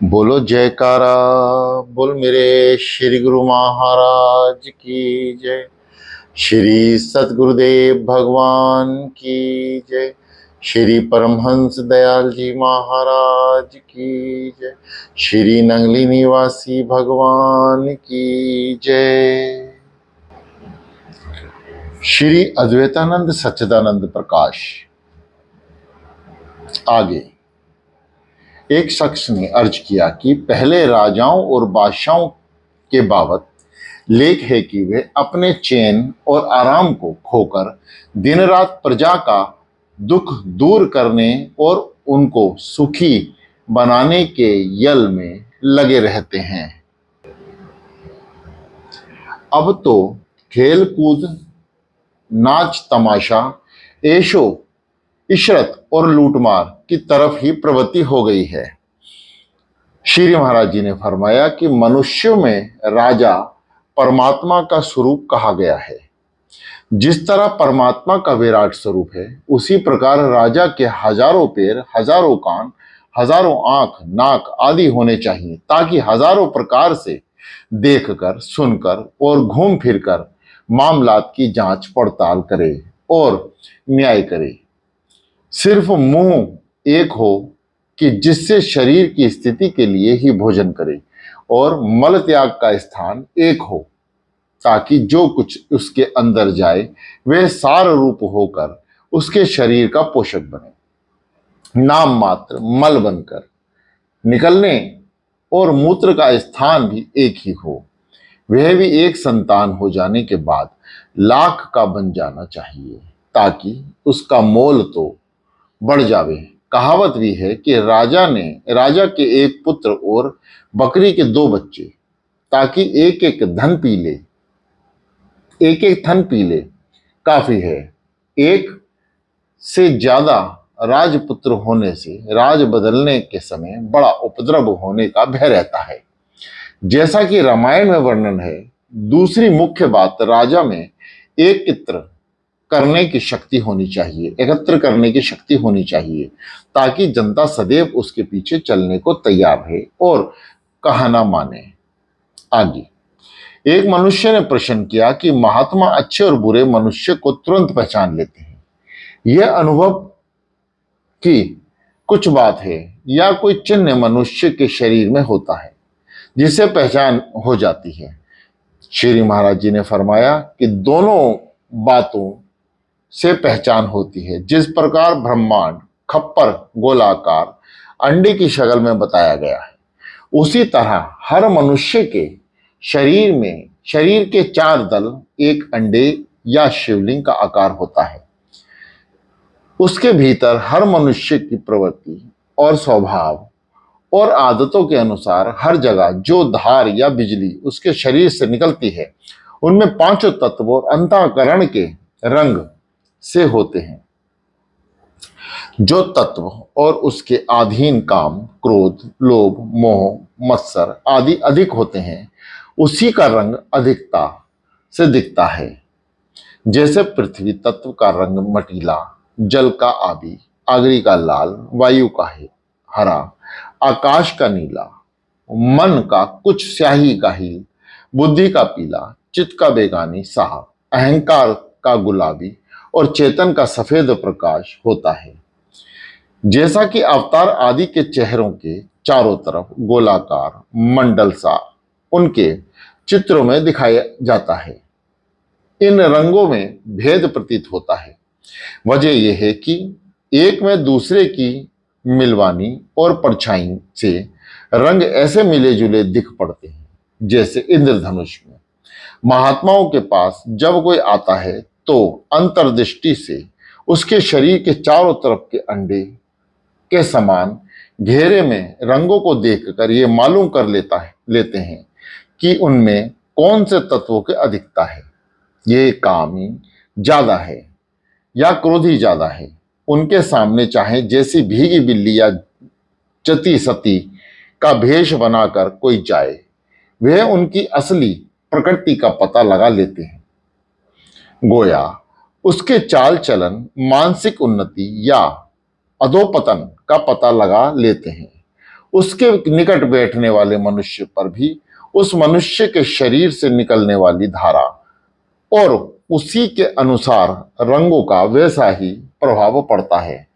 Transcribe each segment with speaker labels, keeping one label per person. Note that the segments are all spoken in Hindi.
Speaker 1: बोलो जयकारा। बोल मेरे श्री गुरु महाराज की जय। श्री सतगुरुदेव भगवान की जय। श्री परमहंस दयाल जी महाराज की जय। श्री नंगली निवासी भगवान की जय। श्री अद्वैतानंद सच्चिदानंद प्रकाश। आगे एक शख्स ने अर्ज किया कि पहले राजाओं और बादशाहों के बाबत लेख है कि वे अपने चैन और आराम को खोकर दिन रात प्रजा का दुख दूर करने और उनको सुखी बनाने के यल में लगे रहते हैं। अब तो खेल कूद, नाच तमाशा, ऐशो इशरत और लूटमार की तरफ ही प्रवृत्ति हो गई है। श्री महाराज जी ने फरमाया कि मनुष्य में राजा परमात्मा का स्वरूप कहा गया है। जिस तरह परमात्मा का विराट स्वरूप है, उसी प्रकार राजा के हजारों पैर, हजारों कान, हजारों आंख, नाक आदि होने चाहिए, ताकि हजारों प्रकार से देखकर, सुनकर और घूम फिरकर मामलात की जांच पड़ताल करे और न्याय करे। सिर्फ मुंह एक हो कि जिससे शरीर की स्थिति के लिए ही भोजन करे, और मल त्याग का स्थान एक हो, ताकि जो कुछ उसके अंदर जाए वह सार रूप होकर उसके शरीर का पोषक बने। नाम मात्र मल बनकर निकलने और मूत्र का स्थान भी एक ही हो। वह भी एक संतान हो जाने के बाद लाख का बन जाना चाहिए, ताकि उसका मोल तो बढ़ जावे। कहावत भी है कि राजा के एक पुत्र और बकरी के दो बच्चे, ताकि एक एक थन पी ले काफी है। एक से ज्यादा राजपुत्र होने से राज बदलने के समय बड़ा उपद्रव होने का भय रहता है, जैसा कि रामायण में वर्णन है। दूसरी मुख्य बात, राजा में एकत्र करने की शक्ति होनी चाहिए, ताकि जनता सदैव उसके पीछे चलने को तैयार रहे और कहना माने। आगे एक मनुष्य ने प्रश्न किया कि महात्मा अच्छे और बुरे मनुष्य को तुरंत पहचान लेते हैं। यह अनुभव की कुछ बात है या कोई चिन्ह मनुष्य के शरीर में होता है जिससे पहचान हो जाती है? श्री महाराज जी ने फरमाया कि दोनों बातों से पहचान होती है। जिस प्रकार ब्रह्मांड खप्पर गोलाकार अंडे की शक्ल में बताया गया है, उसी तरह हर मनुष्य के शरीर के चार दल एक अंडे या शिवलिंग का आकार होता है। उसके भीतर हर मनुष्य की प्रवृत्ति और स्वभाव और आदतों के अनुसार हर जगह जो धार या बिजली उसके शरीर से निकलती है, उनमें पांचों तत्व और अंतःकरण के रंग से होते हैं। जो तत्व और उसके अधीन काम, क्रोध, लोभ, मोह, मत्सर आदि अधिक होते हैं, उसी का रंग अधिकता से दिखता है। जैसे पृथ्वी तत्व का रंग मटीला, जल का आबी, अग्नि का लाल, वायु का हरा, आकाश का नीला, मन का कुछ स्याही का हील, बुद्धि का पीला, चित्त का बेगानी साह, अहंकार का गुलाबी और चेतन का सफेद प्रकाश होता है। जैसा कि अवतार आदि के चेहरों के चारों तरफ गोलाकार मंडल सा उनके चित्रों में दिखाया जाता है, इन रंगों में भेद प्रतीत होता है। वजह यह है कि एक में दूसरे की मिलवानी और परछाई से रंग ऐसे मिले जुले दिख पड़ते हैं, जैसे इंद्रधनुष में। महात्माओं के पास जब कोई आता है तो अंतर्दृष्टि से उसके शरीर के चारों तरफ के अंडे के समान घेरे में रंगों को देखकर ये मालूम कर लेते हैं कि उनमें कौन से तत्वों की अधिकता है। ये कामी ज्यादा है या क्रोधी ज्यादा है। उनके सामने चाहे जैसी भीगी बिल्ली या चती सती का भेष बनाकर कोई जाए, वह उनकी असली प्रकृति का पता लगा लेते हैं। गोया उसके चाल चलन, मानसिक उन्नति या अधोपतन का पता लगा लेते हैं। उसके निकट बैठने वाले मनुष्य पर भी उस मनुष्य के शरीर से निकलने वाली धारा और उसी के अनुसार रंगों का वैसा ही प्रभाव पड़ता है।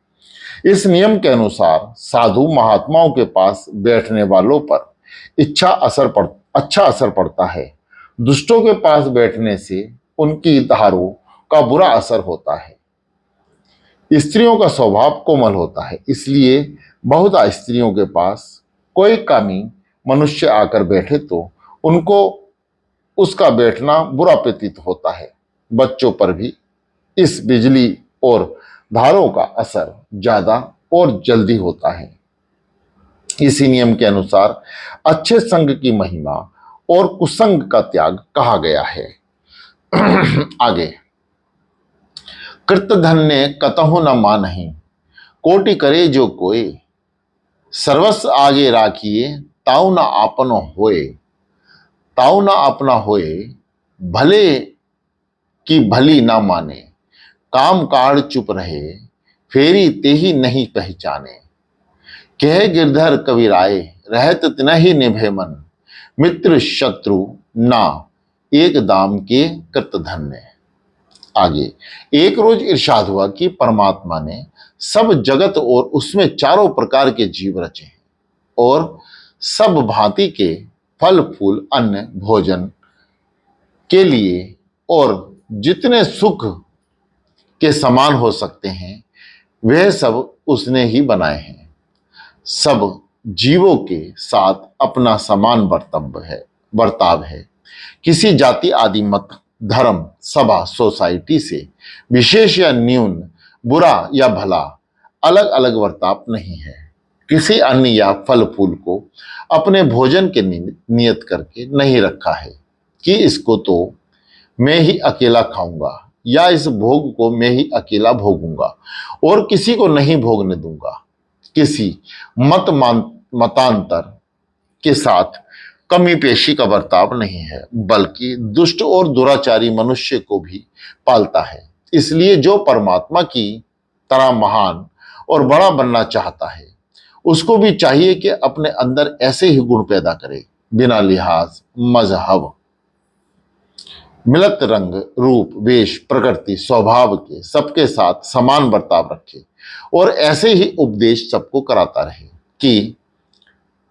Speaker 1: इस नियम के अनुसार साधु महात्माओं के पास बैठने वालों पर अच्छा असर पड़ता है। दुष्टों के पास बैठने से उनकी धारों का बुरा असर होता है। स्त्रियों का स्वभाव कोमल होता है, इसलिए बहुत स्त्रियों के पास कोई कामी मनुष्य आकर बैठे तो उनको उसका बैठना बुरा प्रतीत होता है। बच्चों पर भी इस बिजली और धारों का असर ज्यादा और जल्दी होता है। इसी नियम के अनुसार अच्छे संग की महिमा और कुसंग का त्याग कहा गया है। आगे, कृत धन्य कतहु न मानहि, कोटि करे जो कोय, सर्वस्व आगे राखिए, ताऊ न आपनो होए, ताऊ न अपना होए, भले की भली ना माने, काम काड़ चुप रहे, फेरी तेही नहीं पहचाने, कह गिरधर कबीराए, रहत तिनहि निभे मन, मित्र शत्रु ना एक दाम के कृत धन्य। आगे, एक रोज इरशाद हुआ कि परमात्मा ने सब जगत और उसमें चारों प्रकार के जीव रचे हैं और सब भांति के फल फूल अन्न भोजन के लिए और जितने सुख के समान हो सकते हैं वह सब उसने ही बनाए हैं। सब जीवों के साथ अपना समान बर्ताव है। किसी जाति आदि मत धर्म सभा सोसाइटी से विशेष या न्यून बुरा या भला अलग अलग बर्ताव नहीं है। किसी अन्न या फल फूल को अपने भोजन के नियत करके नहीं रखा है कि इसको तो मैं ही अकेला खाऊंगा या इस भोग को मैं ही अकेला भोगूंगा और किसी को नहीं भोगने दूंगा। किसी मतांतर के साथ कमी पेशी का बर्ताव नहीं है, बल्कि दुष्ट और दुराचारी मनुष्य को भी पालता है। इसलिए जो परमात्मा की तरह महान और बड़ा बनना चाहता है उसको भी चाहिए कि अपने अंदर ऐसे ही गुण पैदा करे, बिना लिहाज मजहब मिलत रंग रूप वेश प्रकृति स्वभाव के सबके साथ समान बर्ताव रखे और ऐसे ही उपदेश सबको कराता रहे कि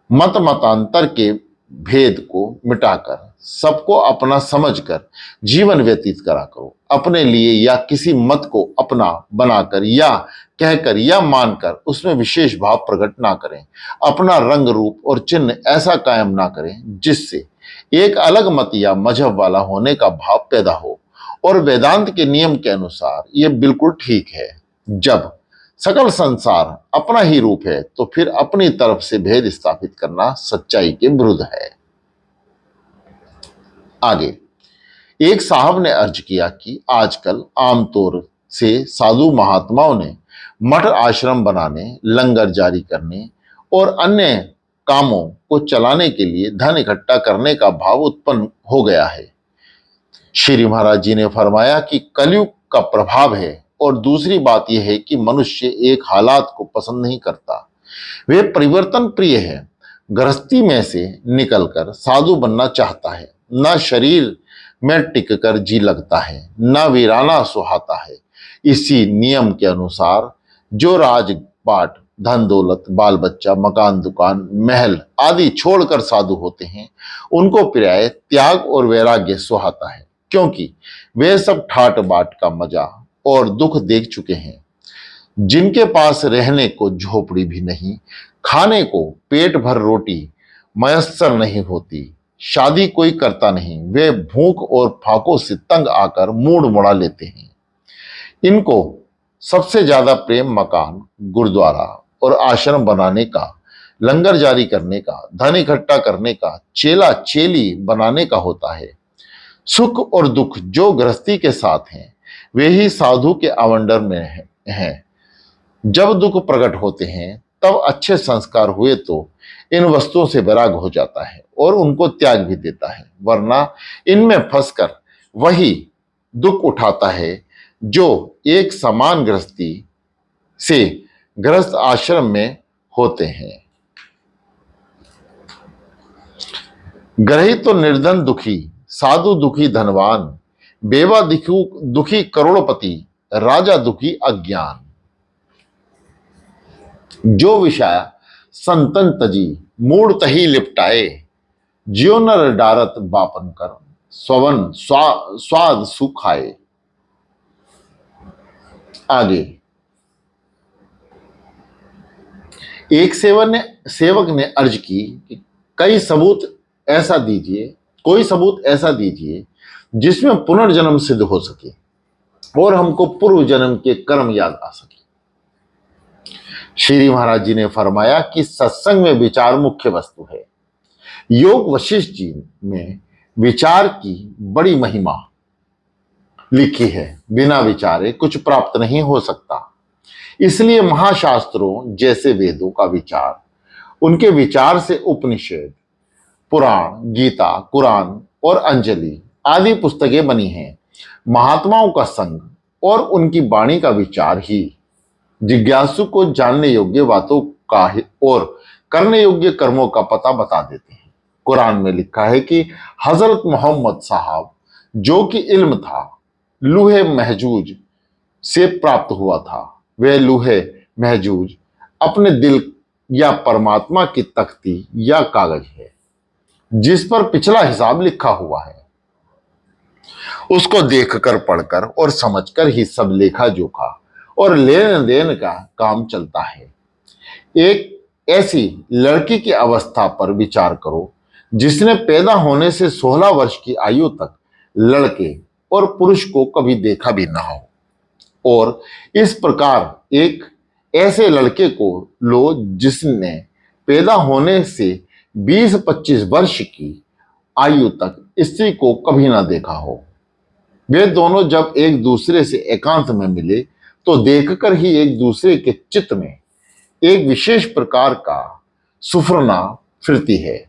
Speaker 1: मतांतर के भेद को मिटाकर सबको अपना समझकर जीवन व्यतीत करा करो। अपने लिए या किसी मत को अपना बनाकर या कहकर या मानकर उसमें विशेष भाव प्रकट ना करें। अपना रंग रूप और चिन्ह ऐसा कायम ना करें जिससे एक अलग मत या मजहब वाला होने का भाव पैदा हो। और वेदांत के नियम के अनुसार यह बिल्कुल ठीक है। जब सकल संसार अपना ही रूप है तो फिर अपनी तरफ से भेद स्थापित करना सच्चाई के विरुद्ध है। आगे, एक साहब ने अर्ज किया कि आजकल आमतौर से साधु महात्माओं ने मठ आश्रम बनाने, लंगर जारी करने और अन्य कामों को चलाने के लिए धन इकट्ठा करने का भाव उत्पन्न हो गया है। श्री महाराज जी ने फरमाया कि कलयुग का प्रभाव है और दूसरी बात यह है कि मनुष्य एक हालात को पसंद नहीं करता, वे परिवर्तन प्रिय है। गृहस्थी में से निकलकर साधु बनना चाहता है। न शरीर में टिककर जी लगता है, न वीराना सुहाता है। इसी नियम के अनुसार जो राजपाट धन दौलत बाल बच्चा मकान दुकान महल आदि छोड़कर साधु होते हैं उनको प्राय त्याग और वैराग्य सुहाता है, क्योंकि वे सब ठाट बाट का मजा और दुख देख चुके हैं। जिनके पास रहने को झोपड़ी भी नहीं, खाने को पेट भर रोटी मयस्सर नहीं होती, शादी कोई करता नहीं, वे भूख और फाकों से तंग आकर मूड मुड़ा लेते हैं। इनको सबसे ज्यादा प्रेम मकान गुरुद्वारा और आश्रम बनाने का, लंगर जारी करने का, धन इकट्ठा करने का, चेला चेली बनाने का होता है। सुख और दुख जो गृहस्थी के साथ हैं वे ही साधु के आवंडर में हैं। जब दुख प्रकट होते हैं तब अच्छे संस्कार हुए तो इन वस्तुओं से वैराग हो जाता है और उनको त्याग भी देता है, वरना इनमें फंसकर वही दुख उठाता है जो एक समान गृहस्थी से गृहस्थ आश्रम में होते हैं। ग्रही तो निर्धन दुखी, साधु दुखी धनवान, बेवा दुखी करोड़पति, राजा दुखी अज्ञान। जो विषय संतन तजी, मूड तही लिपटाए, जियो नर डारत बापन कर, स्ववन स्वाद सुखाए। आगे एक सेवक ने अर्ज की कि कई सबूत ऐसा दीजिए, कोई सबूत ऐसा दीजिए जिसमें पुनर्जन्म सिद्ध हो सके और हमको पूर्व जन्म के कर्म याद आ सके। श्री महाराज जी ने फरमाया कि सत्संग में विचार मुख्य वस्तु है। योग वशिष्ठ जी में विचार की बड़ी महिमा लिखी है, बिना विचारे कुछ प्राप्त नहीं हो सकता। इसलिए महाशास्त्रों जैसे वेदों का विचार, उनके विचार से उपनिषद, पुराण, गीता, कुरान और अंजलि आदि पुस्तकें बनी हैं। महात्माओं का संग और उनकी वाणी का विचार ही जिज्ञासु को जानने योग्य बातों का और करने योग्य कर्मों का पता बता देते हैं। कुरान में लिखा है कि हजरत मोहम्मद साहब जो कि इल्म था लूहे महजूज से प्राप्त हुआ था, वह लूहे महजूज अपने दिल या परमात्मा की तख्ती या कागज है जिस पर पिछला हिसाब लिखा हुआ है। उसको देखकर, पढ़कर और समझकर ही सब लेखा जोखा और लेन देन का काम चलता है। एक ऐसी लड़की की अवस्था पर विचार करो जिसने पैदा होने से 16 वर्ष की आयु तक लड़के और पुरुष को कभी देखा भी ना हो, और इस प्रकार एक ऐसे लड़के को लो जिसने पैदा होने से 20-25 वर्ष की आयु तक स्त्री को कभी ना देखा हो। वे दोनों जब एक दूसरे से एकांत में मिले तो देखकर ही एक दूसरे के चित्त में एक विशेष प्रकार का सुफरना फिरती है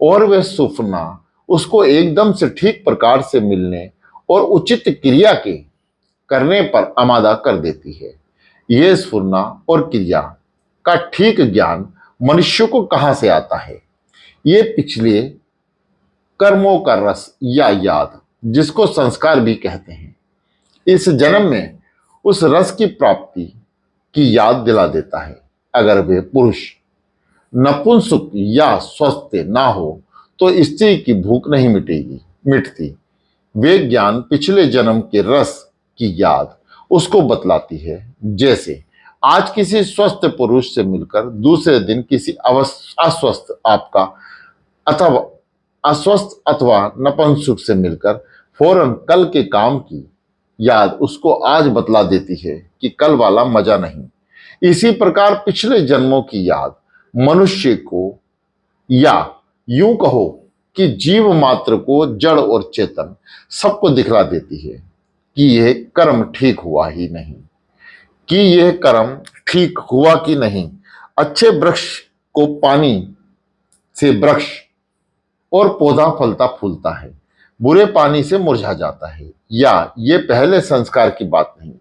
Speaker 1: और वह सुफरना उसको एकदम से ठीक प्रकार से मिलने और उचित क्रिया के करने पर आमादा कर देती है। यह स्फुरना और क्रिया का ठीक ज्ञान मनुष्य को कहां से आता है? ये पिछले कर्मों का रस या याद, जिसको संस्कार भी कहते हैं, इस जन्म में उस रस की प्राप्ति की याद दिला देता है। अगर वे पुरुष नपुंसक या स्वस्थ ना हो तो स्त्री की भूख नहीं मिटती। वे ज्ञान पिछले जन्म के रस की याद उसको बतलाती है। जैसे आज किसी स्वस्थ पुरुष से मिलकर दूसरे दिन किसी अस्वस्थ अथवा नपुंसक से मिलकर फौरन कल के काम की याद उसको आज बतला देती है कि कल वाला मजा नहीं। इसी प्रकार पिछले जन्मों की याद मनुष्य को, या यूं कहो कि जीव मात्र को, जड़ और चेतन सबको दिखला देती है कि यह कर्म ठीक हुआ ही नहीं, कि यह कर्म ठीक हुआ कि नहीं। अच्छे वृक्ष को पानी से वृक्ष और पौधा फलता फूलता है, बुरे पानी से मुरझा जाता है। या ये पहले संस्कार की बात नहीं,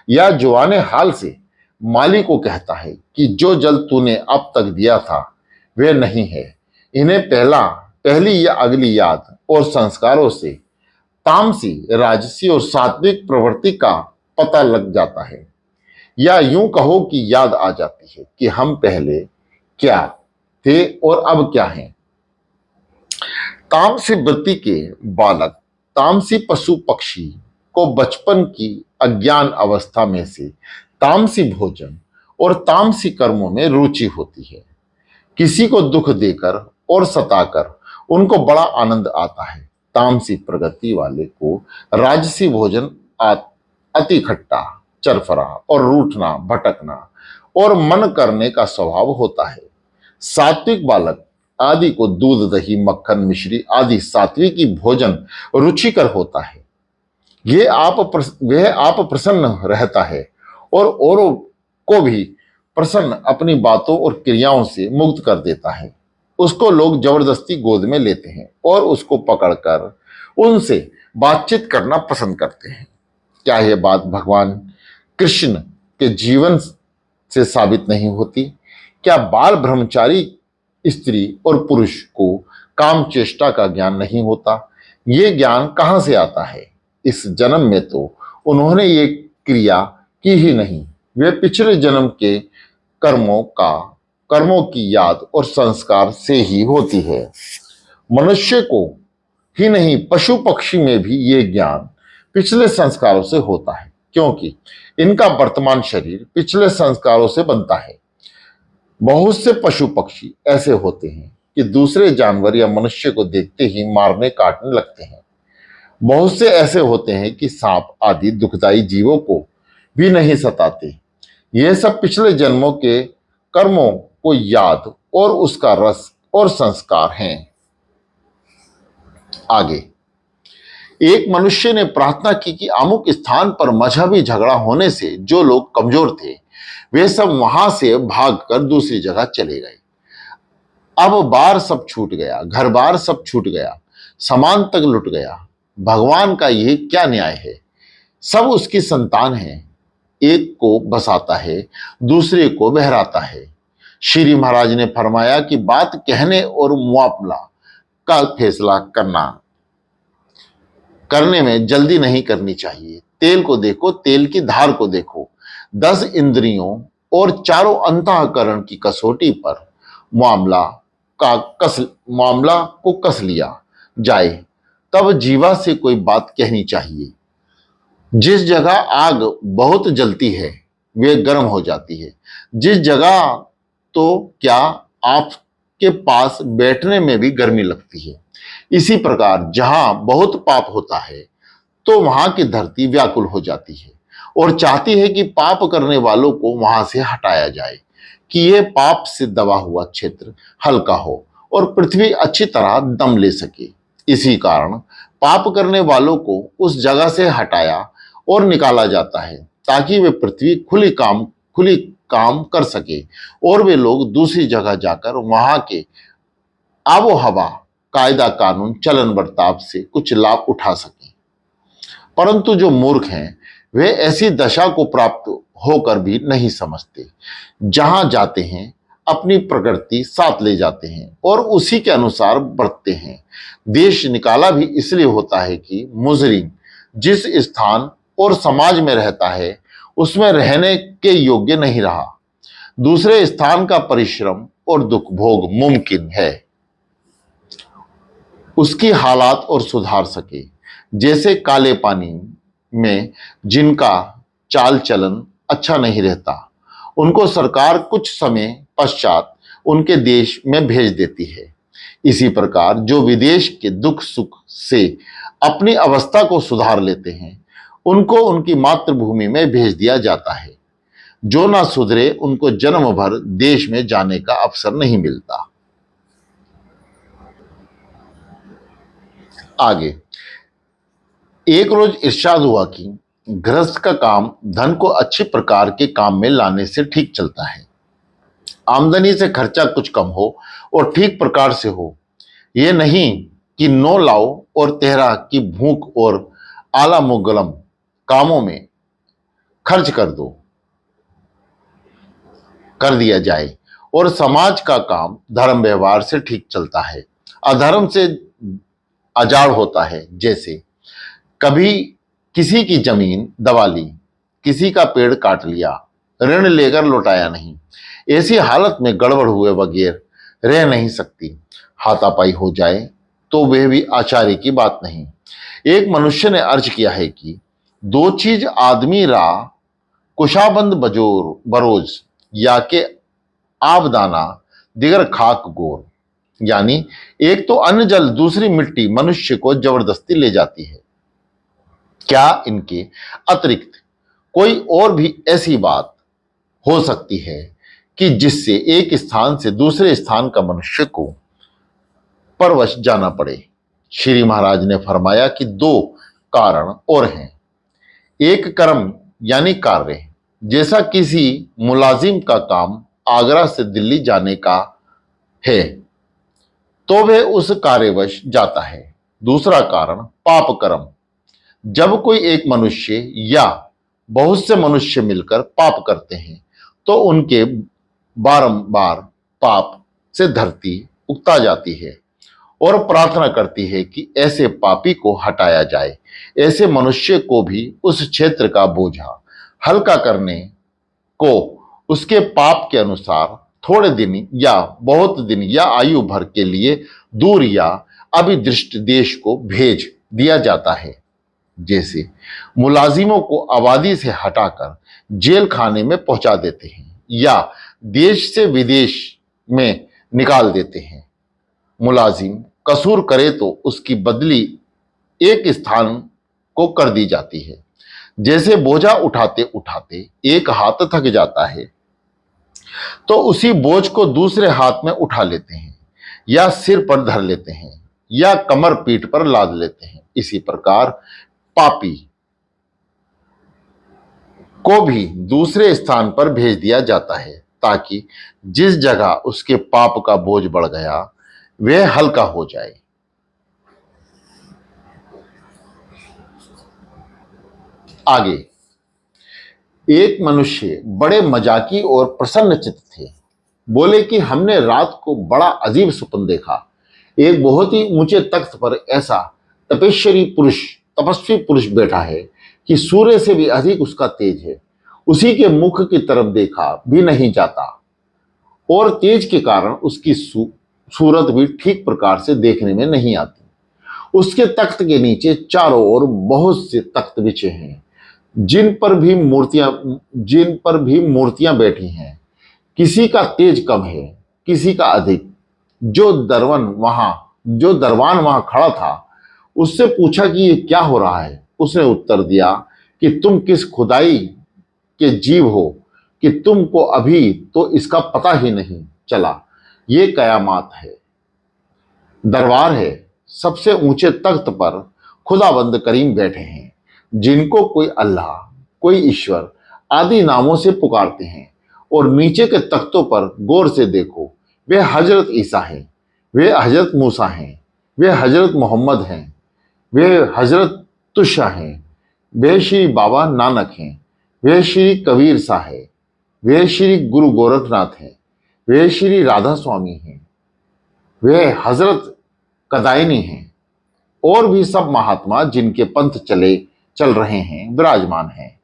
Speaker 1: या जवाने हाल से माली को कहता है कि जो जल तूने अब तक दिया था वह नहीं है। इन्हें पहली या अगली याद और संस्कारों से तामसी, राजसी और सात्विक प्रवृत्ति का पता लग जाता है। या यूं कहो कि याद आ जाती है कि हम पहले क्या थे और अब क्या हैं। तामसी वृत्ति के बालक तामसी पशु पक्षी को बचपन की अज्ञान अवस्था में से तामसी भोजन और तामसी कर्मों में रुचि होती है। किसी को दुख देकर और सताकर उनको बड़ा आनंद आता है। तामसी प्रगति वाले को राजसी भोजन अति खट्टा, चरफरा और रूठना, भटकना और मन करने का स्वभाव होता है। सात्विक बालक आदि को दूध, दही, मक्खन, मिश्री आदि सात्विकी भोजन रुचिकर होता है। वह आप प्रसन्न रहता है और औरों को भी प्रसन्न अपनी बातों और क्रियाओं से मुक्त कर देता है। उसको लोग जबरदस्ती गोद में लेते हैं और उसको पकड़कर उनसे बातचीत करना पसंद करते हैं। क्या यह बात भगवान कृष्ण के जीवन से साबित नहीं होती? क्या बाल ब्रह्मचारी स्त्री और पुरुष को काम चेष्टा का ज्ञान नहीं होता। ये ज्ञान कहाँ से आता है? इस जन्म में तो उन्होंने ये क्रिया की ही नहीं। वे पिछले जन्म के कर्मों की याद और संस्कार से ही होती है। मनुष्य को ही नहीं, पशु पक्षी में भी ये ज्ञान पिछले संस्कारों से होता है, क्योंकि इनका वर्तमान शरीर पिछले संस्कारों से बनता है। बहुत से पशु पक्षी ऐसे होते हैं कि दूसरे जानवर या मनुष्य को देखते ही मारने काटने लगते हैं। बहुत से ऐसे होते हैं कि सांप आदि दुखदाई जीवों को भी नहीं सताते। ये सब पिछले जन्मों के कर्मों को याद और उसका रस और संस्कार हैं। आगे, एक मनुष्य ने प्रार्थना की कि अमुक स्थान पर मजहबी झगड़ा होने से जो लोग कमजोर थे वे सब वहां से भागकर दूसरी जगह चले गए। अब बार सब छूट गया, घर बार सब छूट गया, सामान तक लुट गया। भगवान का यह क्या न्याय है? सब उसकी संतान है, एक को बसाता है, दूसरे को बहराता है। श्री महाराज ने फरमाया कि बात कहने और मुआवजा का फैसला करने में जल्दी नहीं करनी चाहिए। तेल को देखो, तेल की धार को देखो। 10 इंद्रियों और चारों अंतःकरण की कसौटी पर मामला को कस लिया जाए तब जीवा से कोई बात कहनी चाहिए। जिस जगह आग बहुत जलती है वे गर्म हो जाती है। जिस जगह तो क्या आपके पास बैठने में भी गर्मी लगती है। इसी प्रकार जहां बहुत पाप होता है तो वहां की धरती व्याकुल हो जाती है और चाहती है कि पाप करने वालों को वहां से हटाया जाए, कि यह पाप से दबा हुआ क्षेत्र हल्का हो और पृथ्वी अच्छी तरह दम ले सके। इसी कारण पाप करने वालों को उस जगह से हटाया और निकाला जाता है ताकि वे पृथ्वी खुली काम कर सके और वे लोग दूसरी जगह जाकर वहां के आबो हवा, कायदा कानून, चलन बर्ताव से कुछ लाभ उठा सकें। परंतु जो मूर्ख हैं वे ऐसी दशा को प्राप्त होकर भी नहीं समझते। जहां जाते हैं अपनी प्रकृति साथ ले जाते हैं और उसी के अनुसार बरतते हैं। देश निकाला भी इसलिए होता है कि मुजरिम जिस स्थान और समाज में रहता है उसमें रहने के योग्य नहीं रहा, दूसरे स्थान का परिश्रम और दुख भोग मुमकिन है, उसकी हालात और सुधार सके। जैसे काले पानी में जिनका चाल चलन अच्छा नहीं रहता, उनको सरकार कुछ समय पश्चात उनके देश में भेज देती है। इसी प्रकार जो विदेश के दुख सुख से अपनी अवस्था को सुधार लेते हैं उनको उनकी मातृभूमि में भेज दिया जाता है। जो ना सुधरे उनको जन्म भर देश में जाने का अवसर नहीं मिलता। आगे, एक रोज इरशाद हुआ कि गृहस्थ का काम धन को अच्छी प्रकार के काम में लाने से ठीक चलता है। आमदनी से खर्चा कुछ कम हो और ठीक प्रकार से हो। यह नहीं कि 9 लाओ और 13 की भूख और आला मुगलम कामों में खर्च कर दिया जाए और समाज का काम धर्म व्यवहार से ठीक चलता है, अधर्म से अजाड़ होता है। जैसे कभी किसी की जमीन दबा ली, किसी का पेड़ काट लिया, ऋण लेकर लौटाया नहीं, ऐसी हालत में गड़बड़ हुए बगैर रह नहीं सकती। हाथापाई हो जाए तो वह भी आचार्य की बात नहीं। एक मनुष्य ने अर्ज किया है कि 2 चीज आदमी रा कुशाबंद बरोज या के आबदाना दिगर खाक गोर, यानी एक तो अन्न जल, दूसरी मिट्टी मनुष्य को जबरदस्ती ले जाती है। क्या इनके अतिरिक्त कोई और भी ऐसी बात हो सकती है कि जिससे एक स्थान से दूसरे स्थान का मनुष्य को परवश जाना पड़े? श्री महाराज ने फरमाया कि 2 कारण और हैं। एक कर्म यानी कार्य, जैसा किसी मुलाजिम का काम आगरा से दिल्ली जाने का है तो वह उस कार्यवश जाता है। दूसरा कारण पाप कर्म, जब कोई एक मनुष्य या बहुत से मनुष्य मिलकर पाप करते हैं तो उनके बारंबार पाप से धरती उकता जाती है और प्रार्थना करती है कि ऐसे पापी को हटाया जाए, ऐसे मनुष्य को भी उस क्षेत्र का बोझा हल्का करने को उसके पाप के अनुसार थोड़े दिन या बहुत दिन या आयु भर के लिए दूर या अभिदृष्ट देश को भेज दिया जाता है। जैसे मुलाजिमों को आबादी से हटाकर जेल खाने में पहुंचा देते हैं या देश से विदेश में निकाल देते हैं। मुलाजिम कसूर करे तो उसकी बदली एक स्थान को कर दी जाती है। जैसे बोझा उठाते उठाते एक हाथ थक जाता है तो उसी बोझ को दूसरे हाथ में उठा लेते हैं या सिर पर धर लेते हैं या कमर पीठ पर लाद लेते हैं। इसी प्रकार पापी को भी दूसरे स्थान पर भेज दिया जाता है ताकि जिस जगह उसके पाप का बोझ बढ़ गया वह हल्का हो जाए। आगे एक मनुष्य बड़े मजाकी और प्रसन्नचित्त थे। बोले कि हमने रात को बड़ा अजीब स्वप्न देखा। एक बहुत ही ऊंचे तख्त पर ऐसा तपस्वी पुरुष बैठा है कि सूर्य से भी अधिक उसका तेज है। उसी के मुख की तरफ देखा भी नहीं जाता और तेज के कारण उसकी सूरत भी ठीक प्रकार से देखने में नहीं आती। उसके तख्त के नीचे चारों ओर बहुत से तख्त बिछे हैं जिन पर भी मूर्तियां बैठी हैं। किसी का तेज कम है, किसी का अधिक। जो दरवान वहां खड़ा था उससे पूछा कि ये क्या हो रहा है। उसने उत्तर दिया कि तुम किस खुदाई के जीव हो कि तुमको अभी तो इसका पता ही नहीं चला। ये कयामत है, दरबार है। सबसे ऊंचे तख्त पर खुदाबंद करीम बैठे हैं जिनको कोई अल्लाह, कोई ईश्वर आदि नामों से पुकारते हैं। और नीचे के तख्तों पर गौर से देखो, वे हजरत ईसा हैं, वे हजरत मूसा हैं, वे हजरत मोहम्मद हैं, वे हजरत तुषा हैं, वे श्री बाबा नानक हैं, वे श्री कबीर सा है, वे श्री गुरु गोरखनाथ हैं, वे श्री राधा स्वामी हैं, वे हजरत कदायनी हैं और भी सब महात्मा जिनके पंथ चल रहे हैं विराजमान हैं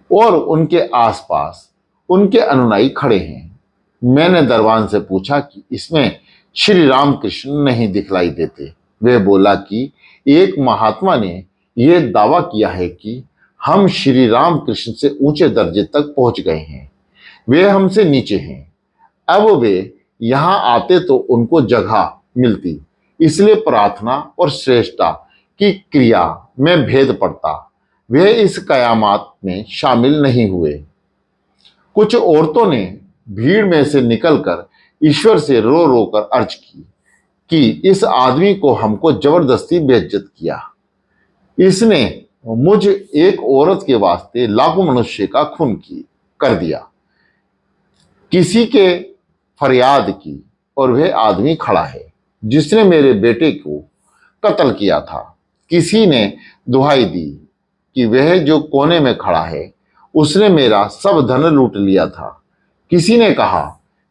Speaker 1: और उनके आसपास उनके अनुयायी खड़े हैं। मैंने दरबान से पूछा कि इसमें श्री राम कृष्ण नहीं दिखलाई देते। वह बोला कि एक महात्मा ने यह दावा किया है कि हम श्री राम कृष्ण से ऊंचे दर्जे तक पहुंच गए हैं, वे हमसे नीचे हैं। अब वे यहां आते तो उनको जगह मिलती, इसलिए प्रार्थना और श्रेष्ठता की क्रिया में भेद पड़ता। वे इस कयामत में शामिल नहीं हुए। कुछ औरतों ने भीड़ में से निकलकर ईश्वर से रो रो कर अर्ज की कि इस आदमी को हमको जबरदस्ती बेइज्जत किया। इसने मुझ एक औरत के वास्ते लाखों मनुष्य का खून कर दिया। किसी के फरियाद की और वह आदमी खड़ा है जिसने मेरे बेटे को कत्ल किया था। किसी ने दुहाई दी कि वह जो कोने में खड़ा है उसने मेरा सब धन लूट लिया था। किसी ने कहा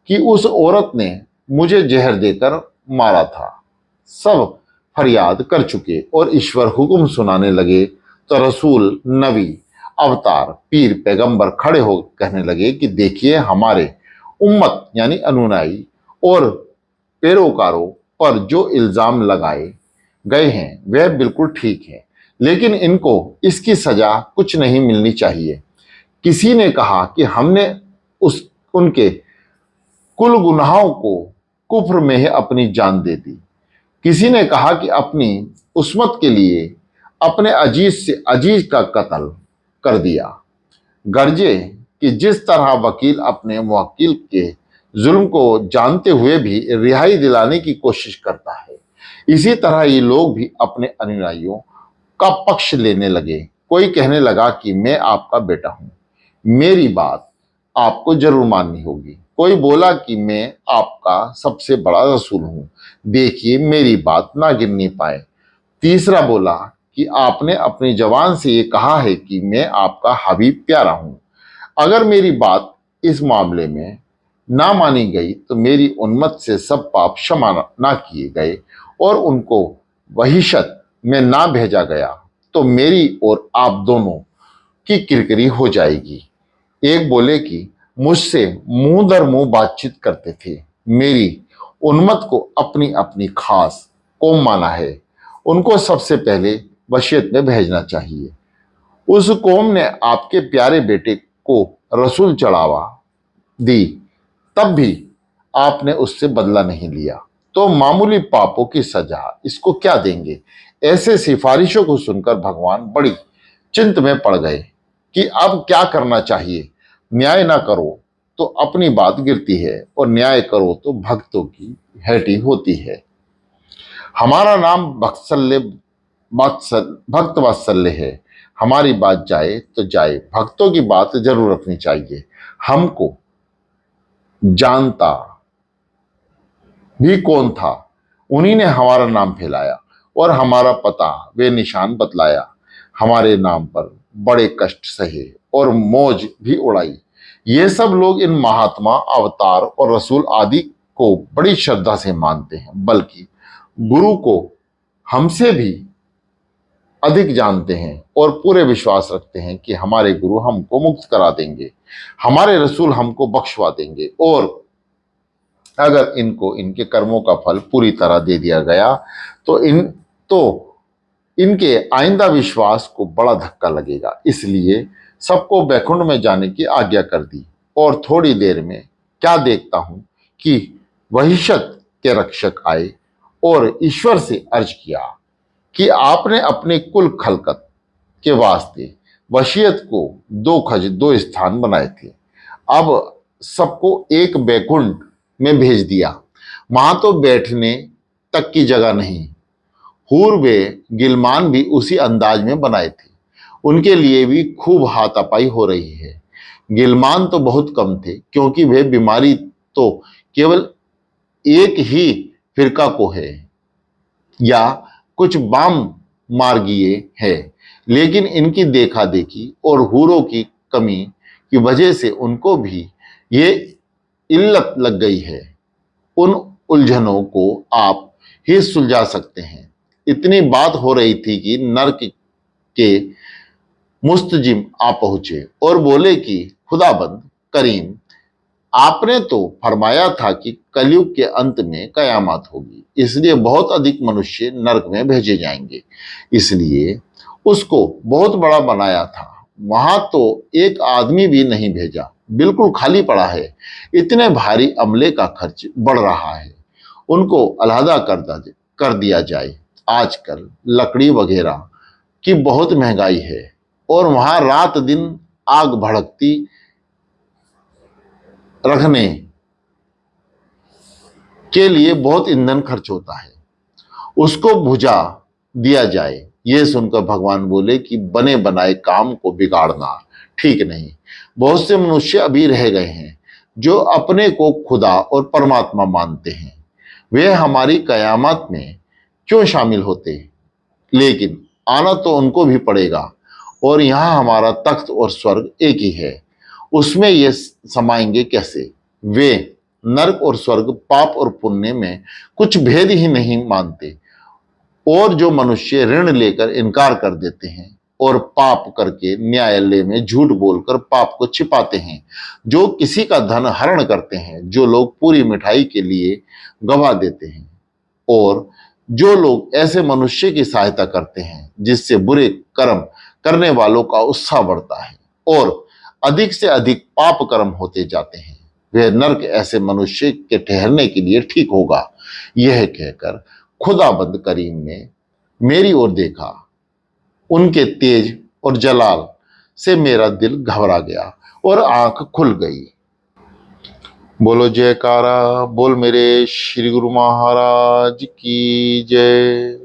Speaker 1: कि उस औरत ने मुझे जहर देकर मारा था। सब फरियाद कर चुके और ईश्वर हुक्म सुनाने लगे तो रसूल, नबी, अवतार, पीर, पैगंबर खड़े हो कहने लगे कि देखिए, हमारे उम्मत यानी अनुयायी और पैरोकारों पर जो इल्जाम लगाए गए हैं वह बिल्कुल ठीक है, लेकिन इनको इसकी सजा कुछ नहीं मिलनी चाहिए। किसी ने कहा कि हमने उनके कुल गुनाहों को कुफ्र में ही अपनी जान दे दी। किसी ने कहा कि अपनी उस्मत के लिए अपने अजीज से अजीज का कत्ल कर दिया। गर्जे कि जिस तरह वकील अपने मुवक्किल के जुल्म को जानते हुए भी रिहाई दिलाने की कोशिश करता है, इसी तरह ये लोग भी अपने अनुयायियों का पक्ष लेने लगे। कोई कहने लगा कि मैं आपका बेटा हूं, मेरी बात आपको जरूर माननी होगी। कोई बोला कि मैं आपका सबसे बड़ा रसूल हूं, देखिए मेरी बात ना गिननी पाए। तीसरा बोला कि आपने अपनी जबान से ये कहा है कि मैं आपका हबीब प्यारा हूं। अगर मेरी बात इस मामले में ना मानी गई तो मेरी उन्मत्त से सब पाप क्षमा ना किए गए और उनको वहीशत में ना भेजा गया तो मेरी और आप दोनों की किरकिरी हो जाएगी। एक बोले कि मुझसे मुंह दर मुंह बातचीत करते थे, मेरी उन्मत्त को अपनी अपनी खास कौम माना है, उनको सबसे पहले वसीयत में भेजना चाहिए। उस कौम ने आपके प्यारे बेटे को रसूल चढ़ावा दी, तब भी आपने उससे बदला नहीं लिया, तो मामूली पापों की सजा इसको क्या देंगे। ऐसे सिफारिशों को सुनकर भगवान बड़ी चिंता में पड़ गए कि अब क्या करना चाहिए। न्याय ना करो तो अपनी बात गिरती है और न्याय करो तो भक्तों की हैटी होती है। हमारा नाम भक्त वात्सल्य है। हमारी बात जाए तो जाए, भक्तों की बात जरूर रखनी चाहिए। हमको जानता भी कौन था, उन्हीं ने हमारा नाम फैलाया और हमारा पता वे निशान बतलाया। हमारे नाम पर बड़े कष्ट सहे और मौज भी उड़ाई। ये सब लोग इन महात्मा, अवतार और रसूल आदि को बड़ी श्रद्धा से मानते हैं, बल्कि गुरु को हमसे भी अधिक जानते हैं और पूरे विश्वास रखते हैं कि हमारे गुरु हमको मुक्त करा देंगे, हमारे रसूल हमको बख्शवा देंगे और अगर इनको इनके कर्मों का फल पूरी तरह दे दिया गया तो इनके आइंदा विश्वास को बड़ा धक्का लगेगा। इसलिए सबको बैकुंठ में जाने की आज्ञा कर दी और थोड़ी देर में क्या देखता हूं कि वहीशत के रक्षक आए और ईश्वर से अर्ज किया कि आपने अपने कुल खलकत के वास्ते वसीयत को 2 खज 2 स्थान बनाए थे, अब सबको एक बैकुंठ में भेज दिया। वहां तो बैठने तक की जगह नहीं। हूर वे गिलमान भी उसी अंदाज में बनाए थे, उनके लिए भी खूब हाथापाई हो रही है। गिलमान तो बहुत कम थे क्योंकि वे बीमारी तो केवल एक ही फिरका को है या कुछ बाम मार्गीय है, लेकिन इनकी देखा देखी और हूरों की कमी की वजह से उनको भी ये इल्लत लग गई है। उन उलझनों को आप ही सुलझा सकते हैं। इतनी बात हो रही थी कि नर्क के मुस्तजिम आ पहुंचे और बोले कि खुदाबंद करीम, आपने तो फरमाया था कि कलयुग के अंत में कयामत होगी, इसलिए बहुत अधिक मनुष्य नरक में भेजे जाएंगे, इसलिए उसको बहुत बड़ा बनाया था। वहां तो एक आदमी भी नहीं भेजा, बिल्कुल खाली पड़ा है। इतने भारी अमले का खर्च बढ़ रहा है, उनको अलहदा कर दिया जाए। आजकल लकड़ी वगैरह की बहुत महंगाई है और वहां रात दिन आग भड़कती रखने के लिए बहुत ईंधन खर्च होता है, उसको बुझा दिया जाए। यह सुनकर भगवान बोले कि बने बनाए काम को बिगाड़ना ठीक नहीं। बहुत से मनुष्य अभी रह गए हैं जो अपने को खुदा और परमात्मा मानते हैं, वे हमारी कयामत में क्यों शामिल होते। लेकिन आना तो उनको भी पड़ेगा और यहाँ हमारा तख्त और स्वर्ग एक ही है, उसमें ये समाएंगे कैसे। वे नरक और स्वर्ग, पाप और पुण्य में कुछ भेद ही नहीं मानते। और जो मनुष्य ऋण लेकर इनकार कर देते हैं और पाप करके न्यायालय में झूठ बोलकर पाप को छिपाते हैं, जो किसी का धन हरण करते हैं, जो लोग पूरी मिठाई के लिए गवा देते हैं और जो लोग ऐसे मनुष्य की सहायता करते हैं जिससे बुरे कर्म करने वालों का उत्साह बढ़ता है और अधिक से अधिक पाप कर्म होते जाते हैं, वह नरक ऐसे मनुष्य के ठहरने के लिए ठीक होगा। यह कहकर खुदाबंद करीम ने मेरी ओर देखा। उनके तेज और जलाल से मेरा दिल घबरा गया और आंख खुल गई। बोलो जयकारा बोल मेरे श्री गुरु महाराज की जय।